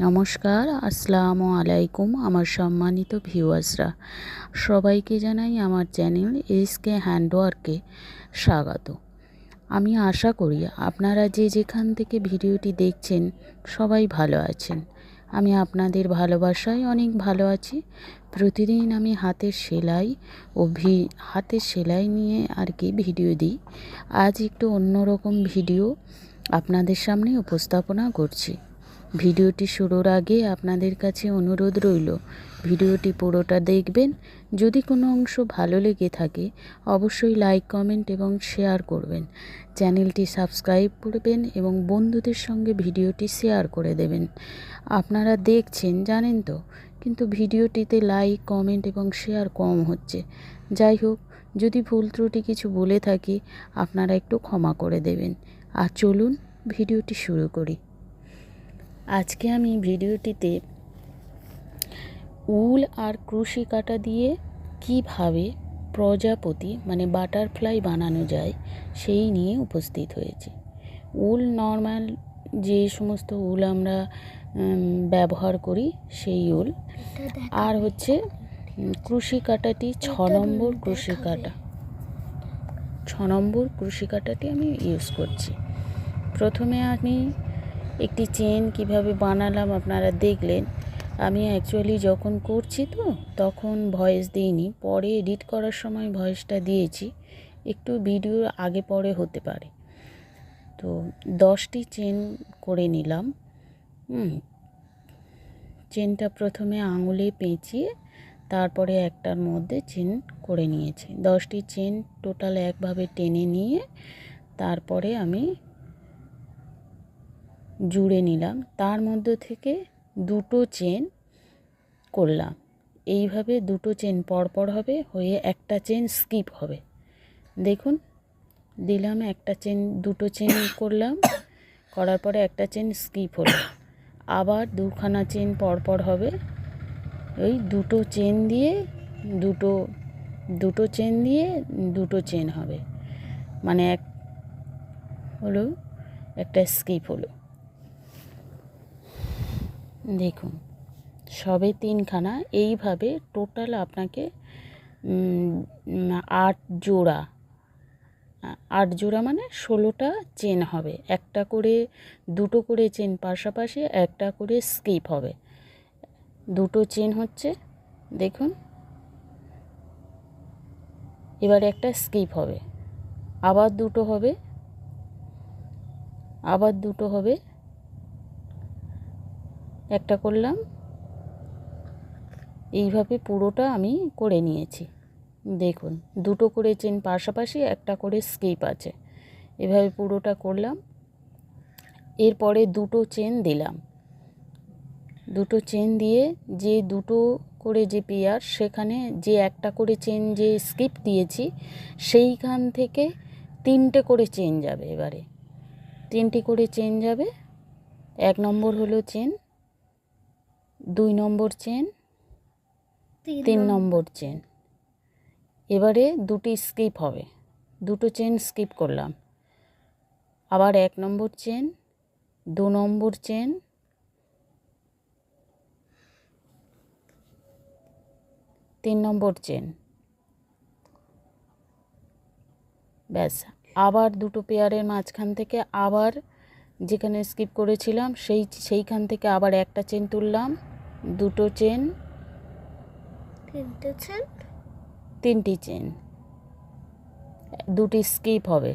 নমস্কার, আসসালামু আলাইকুম আমার সম্মানিত ভিউয়ার্সরা। সবাইকে জানাই আমার চ্যানেল এসকে হ্যান্ডওয়ার্কে স্বাগত। আমি আশা করি আপনারা যে যেখান থেকে ভিডিওটি দেখছেন সবাই ভালো আছেন। আমি আপনাদের ভালোবাসায় অনেক ভালো আছি। প্রতিদিন আমি হাতের সেলাই ও হাতের সেলাই নিয়ে ভিডিও দিই। আজ একটু অন্যরকম ভিডিও আপনাদের সামনে উপস্থাপনা করছি। ভিডিওটি শুরুর আগে আপনাদের কাছে অনুরোধ রইল, ভিডিওটি পুরোটা দেখবেন। যদি কোনো অংশ ভালো লেগে থাকে অবশ্যই লাইক, কমেন্ট এবং শেয়ার করবেন। চ্যানেলটি সাবস্ক্রাইব করবেন এবং বন্ধুদের সঙ্গে ভিডিওটি শেয়ার করে দেবেন। আপনারা দেখছেন জানেন তো, কিন্তু ভিডিওটিতে লাইক, কমেন্ট এবং শেয়ার কম হচ্ছে। যাই হোক, যদি ভুল ত্রুটি কিছু বলে থাকি আপনারা একটু ক্ষমা করে দেবেন। আর চলুন ভিডিওটি শুরু করি। আজকে আমি ভিডিওটিতে উল আর ক্রুশি কাঁটা দিয়ে কিভাবে প্রজাপতি বাটারফ্লাই বানানো যায় সেই নিয়ে উপস্থিত হয়েছি। উল নর্মাল যে সমস্ত উল আমরা ব্যবহার করি সেই উল, আর হচ্ছে ক্রুশি কাঁটাটি 6 নম্বর ক্রুশি কাঁটাটি আমি ইউজ করছি। প্রথমে আমি একটি চেন কিভাবে বানালাম আপনারা দেখলেন। আমি অ্যাকচুয়ালি যখন করছি তখন ভয়েস দিইনি, পরে এডিট করার সময় ভয়েসটা দিয়েছি। একটু ভিডিও আগে পরে হতে পারে। তো 10টি চেন করে নিলাম। চেনটা প্রথমে আঙুলে পেঁচিয়ে তারপরে একটার মধ্যে চেন করে নিয়েছি। 10টি চেন টোটাল একভাবে টেনে নিয়ে তারপরে আমি জুড়ে নিলাম। তার মধ্যে থেকে দুটো চেন করলাম। এইভাবে দুটো চেন পরপর হবে, হয়ে একটা চেন স্কিপ হবে। দেখুন দিলাম, একটা চেন, দুটো চেন করলাম, করার পরে একটা চেন স্কিপ হলো। আবার দুখানা চেন পরপর হবে, ওই দুটো চেন দিয়ে দুটো চেন দিয়ে দুটো চেন হবে, মানে এক হলো, একটা স্কিপ হলো। দেখুন সবে 3খানা। এইভাবে টোটাল আপনাকে 8 জোড়া মানে 16টা চেন হবে। একটা করে দুটো করে চেন পাশাপাশি, একটা করে স্কিপ হবে। দুটো চেন হচ্ছে, দেখুন এবার একটা স্কিপ হবে, আবার দুটো হবে, একটা করলাম। এইভাবে পুরোটা আমি করে নিয়েছি। দেখুন দুটো করে চেন পাশাপাশি, একটা করে স্কিপ আছে। এভাবে পুরোটা করলাম। এরপরে দুটো চেন দিলাম। দুটো চেন দিয়ে যে দুটো করে যে পেয়ার, সেখানে যে একটা করে চেন যে স্কিপ দিয়েছি সেইখান থেকে 3টে করে চেন যাবে। এবারে 3টি করে চেন যাবে। 1 নম্বর হলো চেন, 2 নম্বর চেন, 3 নম্বর চেন। এবারে দুটি স্কিপ হবে, দুটো চেন স্কিপ করলাম। আবার 1 নম্বর চেন, 2 নম্বর চেন, 3 নম্বর চেন। ব্যাস। আবার দুটো পেয়ারের মাঝখান থেকে আবার যেখানে স্কিপ করেছিলাম সেইখান থেকে আবার একটা চেন তুললাম, দুটো চেন, 3টি চেন, দুটি স্কিপ হবে,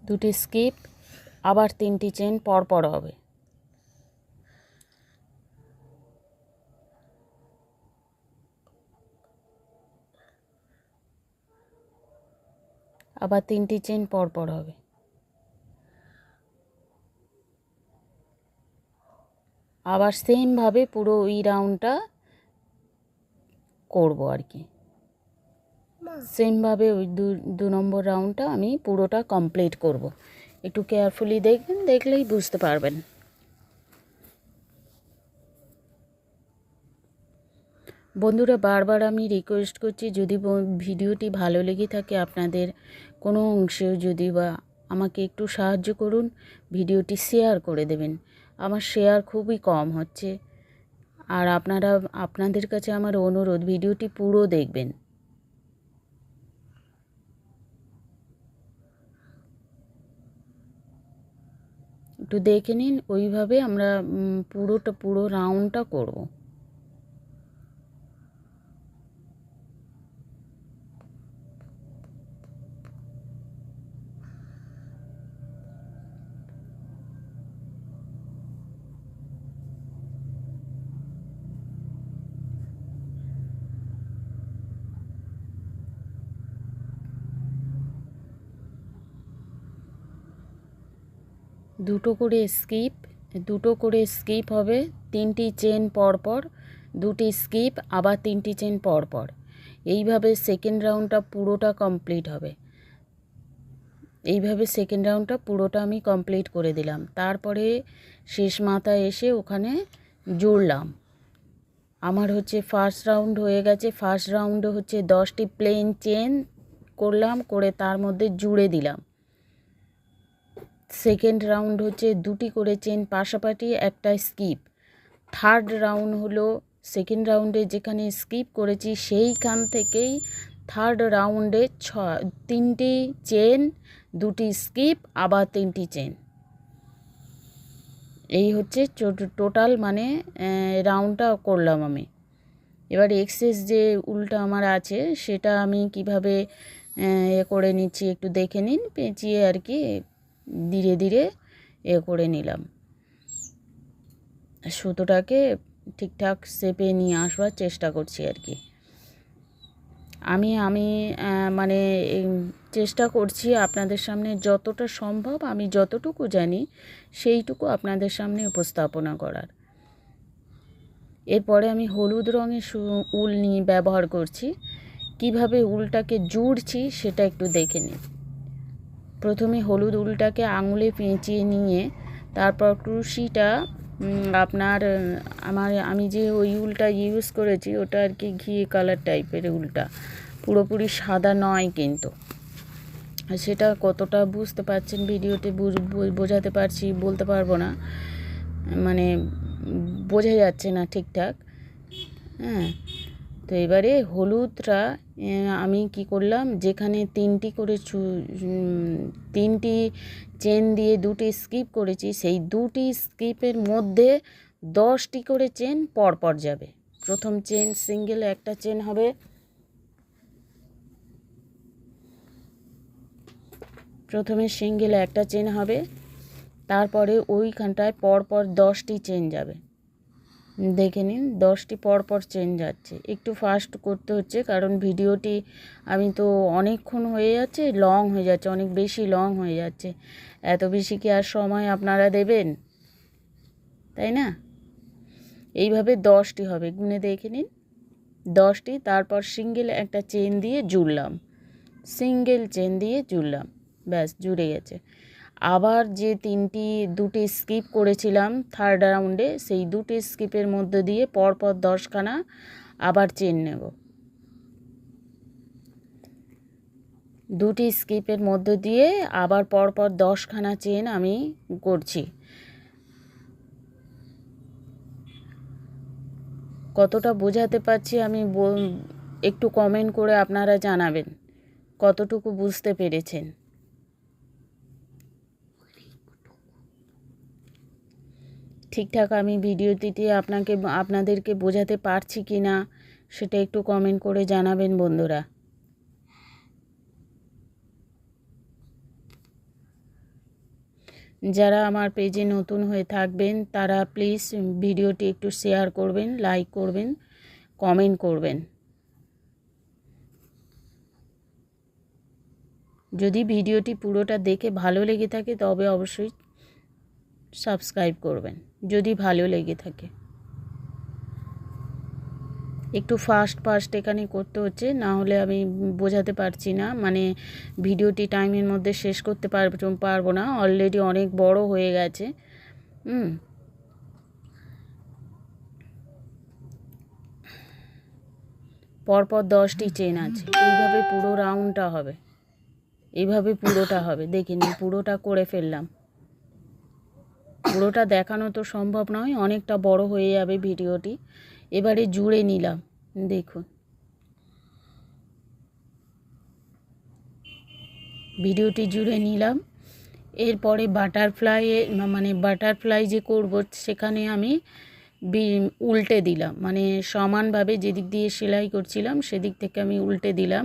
দুটি স্কিপ, আবার 3টি চেন পরপর হবে। আবার 3টি চেন পরপর হবে। আবার সেমভাবে পুরো ওই রাউন্ডটা করবো আর কি। সেমভাবে ওই 2 নম্বর রাউন্ডটা আমি পুরোটা কমপ্লিট করব। একটু কেয়ারফুলি দেখবেন, দেখলেই বুঝতে পারবেন। বন্ধুরা, বারবার আমি রিকোয়েস্ট করছি, যদি ভিডিওটি ভালো লেগে থাকে আপনাদের কোনো অংশেও যদি বা আমাকে একটু সাহায্য করুন, ভিডিওটি শেয়ার করে দেবেন। আমার শেয়ার খুবই কম হচ্ছে। আর আপনাদের কাছে আমার অনুরোধ, ভিডিওটি পুরো দেখবেন। একটু দেখে নিন, ওইভাবে আমরা পুরো রাউন্ডটা করব। দুটো করে স্কিপ হবে, 3টি চেন পরপর, 2টি স্কিপ, আবার 3টি চেন পরপর। এইভাবে সেকেন্ড রাউন্ডটা পুরোটা কমপ্লিট হবে। এইভাবে সেকেন্ড রাউন্ডটা পুরোটা আমি কমপ্লিট করে দিলাম। তারপরে শেষ মাথায় এসে ওখানে জুড়লাম। আমার হচ্ছে ফার্স্ট রাউন্ড হয়ে গেছে। ফার্স্ট রাউন্ডে হচ্ছে 10টি প্লেন চেন করলাম, করে তার মধ্যে জুড়ে দিলাম। সেকেন্ড রাউন্ড হচ্ছে 2টি করে চেন পাশাপাশি, একটা স্কিপ। থার্ড রাউন্ড হলো সেকেন্ড রাউন্ডে যেখানে স্কিপ করেছি সেইখান থেকেই থার্ড রাউন্ডে 3টি চেন, 2টি স্কিপ, আবার 3টি চেন। এই হচ্ছে টোটাল মানে রাউন্ডটা করলাম আমি। এবার এক্সেস যে উলটা আমার আছে সেটা আমি কিভাবে করে নিচ্ছি একটু দেখে নিন। পেঁচিয়ে আর কি ধীরে ধীরে করে নিলাম। সুতোটাকে ঠিকঠাক শেপে নিয়ে আসবার চেষ্টা করছি আর কি। আমি মানে চেষ্টা করছি আপনাদের সামনে যতটা সম্ভব, আমি যতটুকু জানি সেইটুকু আপনাদের সামনে উপস্থাপনা করার। এরপরে আমি হলুদ রঙের উল নিয়ে ব্যবহার করছি। কিভাবে উলটাকে জুড়ছি সেটা একটু দেখে নিন। প্রথমে হলুদ উলটাকে আঙুলে পেঁচিয়ে নিয়ে তারপর ক্রুশিটা আমি যে ওই উলটা ইউজ করেছি ওটা আর কি ঘি কালার টাইপের উলটা, পুরোপুরি সাদা নয় কিন্তু। সেটা কতটা বুঝতে পারছেন ভিডিওতে বোঝাতে পারছি বলতে পারবো না, মানে বোঝা যাচ্ছে না ঠিকঠাক। হ্যাঁ, তো এবারে হলুদটা আমি কি করলাম, যেখানে 3টি চেন দিয়ে 2টি স্কিপ করেছি সেই 2টি স্কিপের মধ্যে 10টি করে চেন পরপর যাবে। প্রথম চেন সিঙ্গেল একটা চেন হবে, প্রথমে সিঙ্গেল একটা চেন হবে, তারপরে ওইখানটায় পরপর 10টি চেন যাবে। দেখে নিন 10টি পরপর চেন যাচ্ছে। একটু ফাস্ট করতে হচ্ছে কারণ ভিডিওটি আমি তো অনেকক্ষণ হয়ে যাচ্ছে, লং হয়ে যাচ্ছে, অনেক বেশি লং হয়ে যাচ্ছে। এত বেশি কি আর সময় আপনারা দেবেন, তাই না? এইভাবে 10টি হবে, গুনে দেখে নিন 10টি। তারপর সিঙ্গেল একটা চেন দিয়ে জুড়লাম, সিঙ্গেল চেন দিয়ে জুড়লাম, ব্যাস জুড়ে গেছে। আবার যে 2টি স্কিপ করেছিলাম থার্ড রাউন্ডে, সেই 2টি স্কিপের মধ্যে দিয়ে পরপর 10খানা আবার চেন নেব। 2টি স্কিপের মধ্যে দিয়ে আবার পরপর 10খানা চেন আমি করছি। কতটা বোঝাতে পারছি আমি একটু কমেন্ট করে আপনারা জানাবেন কতটুকু বুঝতে পেরেছেন। ঠিকঠাক আমি ভিডিওটিতে আপনাদেরকে বোঝাতে পারছি কি না সেটা একটু কমেন্ট করে জানাবেন বন্ধুরা। যারা আমার পেজে নতুন হয়ে থাকবেন তারা প্লিজ ভিডিওটি একটু শেয়ার করবেন, লাইক করবেন, কমেন্ট করবেন। যদি ভিডিওটি পুরোটা দেখে ভালো লেগে থাকে তবে অবশ্যই সাবস্ক্রাইব করবেন যদি ভালো লেগে থাকে। একটু ফাস্ট এখানে করতে হচ্ছে, না হলে আমি বোঝাতে পারছি না, মানে ভিডিওটি টাইমের মধ্যে শেষ করতে পারবো না, অলরেডি অনেক বড় হয়ে গেছে। পরপর 10টি চেন আছে, এইভাবে পুরো রাউন্ডটা হবে। এইভাবে পুরোটা হবে। দেখে নিন, পুরোটা করে ফেললাম। পুরোটা দেখানো তো সম্ভব নয়, অনেকটা বড় হয়ে যাবে ভিডিওটি। এবারে জুড়ে নিলাম, দেখুন ভিডিওটি জুড়ে নিলাম। এরপরে বাটারফ্লাই যে করব সেখানে আমি উল্টে দিলাম, মানে সমানভাবে যেদিক দিয়ে সেলাই করছিলাম সেদিক থেকে আমি উল্টে দিলাম।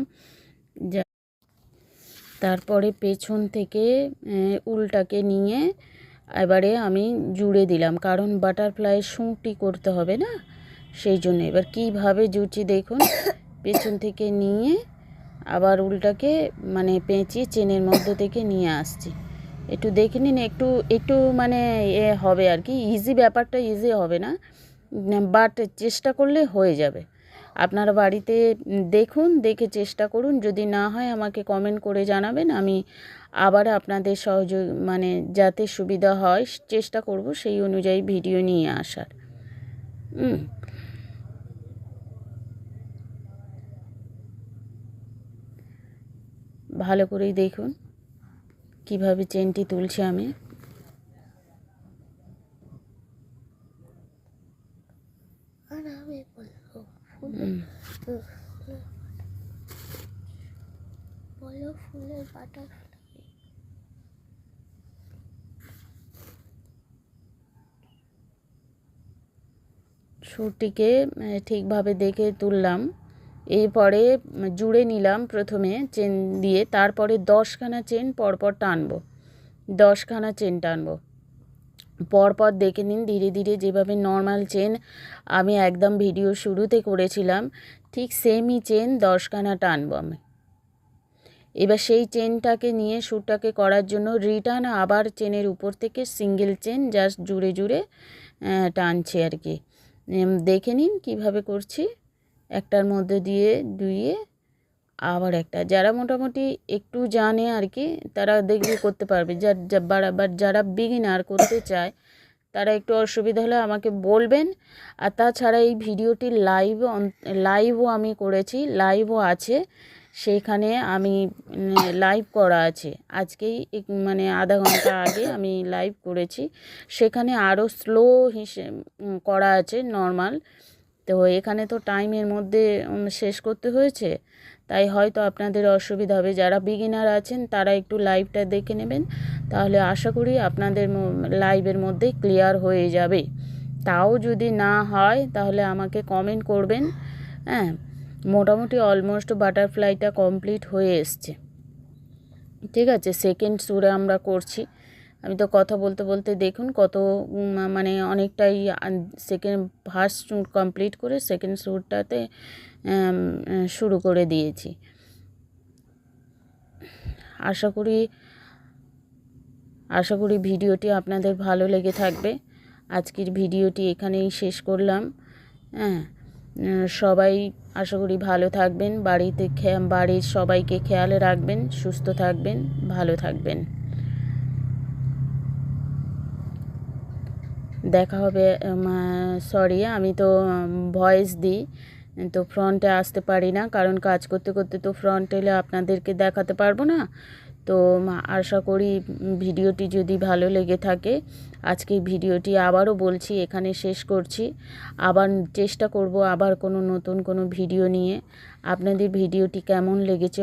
তারপরে পেছন থেকে উল্টাকে নিয়ে এবারে আমি জুড়ে দিলাম, কারণ বাটারফ্লাই সুঁটি করতে হবে না, সেই জন্য। এবার কিভাবে জুড়ছি দেখুন, পেছন থেকে নিয়ে আবার উল্টাকে মানে পেঁচিয়ে চেনের মধ্যে থেকে নিয়ে আসছি। একটু দেখে নিন, একটু মানে হবে আর কি, ইজি, ব্যাপারটা ইজি হবে না, বাট চেষ্টা করলে হয়ে যাবে। আপনারা বাড়িতে দেখুন, দেখে চেষ্টা করুন, যদি না হয় আমাকে কমেন্ট করে জানাবেন, আমি আবার আপনাদের সহযোগ মানে যাতে সুবিধা হয় চেষ্টা করব সেই অনুযায়ী ভিডিও নিয়ে আসার। ভালো করেই দেখুন কিভাবে চেনটি তুলছি আমি। সুরটিকে ঠিকভাবে দেখে তুললাম। এরপরে জুড়ে নিলাম প্রথমে চেন দিয়ে, তারপরে 10খানা চেন পরপর টানবো, 10খানা চেন টানবো পরপর। দেখে নিন ধীরে ধীরে, যেভাবে নর্মাল চেন আমি একদম ভিডিও শুরুতে করেছিলাম ঠিক সেমই চেন 10খানা টানবো আমি। এবার সেই চেনটাকে নিয়ে সুরটাকে করার জন্য রিটার্ন আবার চেনের উপর থেকে সিঙ্গেল চেন জাস্ট জুড়ে জুড়ে টানছি আর কি। দেখে নিন কিভাবে করছি, একটার মধ্যে দিয়ে দুইয়ে আবার একটা। যারা মোটামুটি একটু জানে আর কি তারা দেখবে করতে পারবে, যারা বিগিনার করতে চায় তারা একটু অসুবিধা হলে আমাকে বলবেন। আর তাছাড়া এই ভিডিওটি লাইভও আমি করেছি, লাইভও আছে, সেইখানে আমি লাইভ করা আছে আজকেই, মানে আধা ঘন্টা আগে আমি লাইভ করেছি, সেখানে আরও স্লো করা আছে নর্মাল। তো এখানে তো টাইমের মধ্যে শেষ করতে হয়েছে, তাই হয়তো আপনাদের অসুবিধা হবে। যারা বিগিনার আছেন তারা একটু লাইভটা দেখে নেবেন, তাহলে আশা করি আপনাদের লাইভের মধ্যে ক্লিয়ার হয়ে যাবে। তাও যদি না হয় তাহলে আমাকে কমেন্ট করবেন। হ্যাঁ, মোটামুটি অলমোস্ট বাটারফ্লাইটা কমপ্লিট হয়ে এসছে, ঠিক আছে। সেকেন্ড সুরে আমরা করছি। আমি তো কথা বলতে বলতে দেখুন কত মানে অনেকটাই ফার্স্ট সুর কমপ্লিট করে সেকেন্ড সুরটাতে শুরু করে দিয়েছি। আশা করি ভিডিওটি আপনাদের ভালো লেগে থাকবে। আজকের ভিডিওটি এখানেই শেষ করলাম। হ্যাঁ, সবাই আশা করি ভালো থাকবেন, বাড়ির সবাইকে খেয়াল রাখবেন, সুস্থ থাকবেন, ভালো থাকবেন। দেখা হবে। সরি, আমি তো ভয়েস দিই, তো ফ্রন্টে আসতে পারি না, কারণ কাজ করতে করতে তো ফ্রন্ট এলে আপনাদেরকে দেখাতে পারবো না। তো আশা করি ভিডিওটি যদি ভালো লেগে থাকে, আজকে ভিডিওটি আবারও বলছি এখানে শেষ করছি। আবার চেষ্টা করব আবার কোনো নতুন কোনো ভিডিও নিয়ে। আপনাদের ভিডিওটি কেমন লেগেছে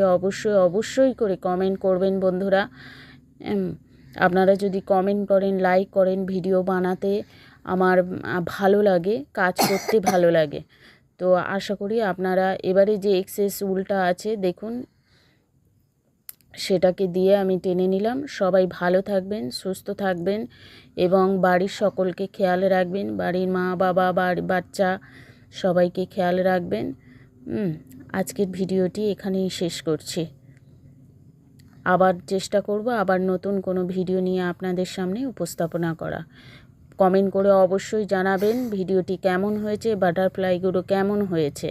অবশ্যই করে কমেন্ট করবেন বন্ধুরা। আপনারা যদি কমেন্ট করেন, লাইক করেন, ভিডিও বানাতে আমার ভালো লাগে, কাজ করতে ভালো লাগে। তো আশা করি আপনারা এবারে যে এক্সেস উলটা আছে দেখুন, সেটাকে দিয়ে আমি টেনে নিলাম। সবাই ভালো থাকবেন, সুস্থ থাকবেন এবং বাড়ির সকলকে খেয়াল রাখবেন, বাড়ির মা বাবা বাচ্চা সবাইকে খেয়াল রাখবেন। আজকের ভিডিওটি এখানেই শেষ করছি। আবার চেষ্টা করব আবার নতুন কোনো ভিডিও নিয়ে আপনাদের সামনে উপস্থাপনা করা। কমেন্ট করে অবশ্যই জানাবেন ভিডিওটি কেমন হয়েছে, বাটারফ্লাইগুলো কেমন হয়েছে।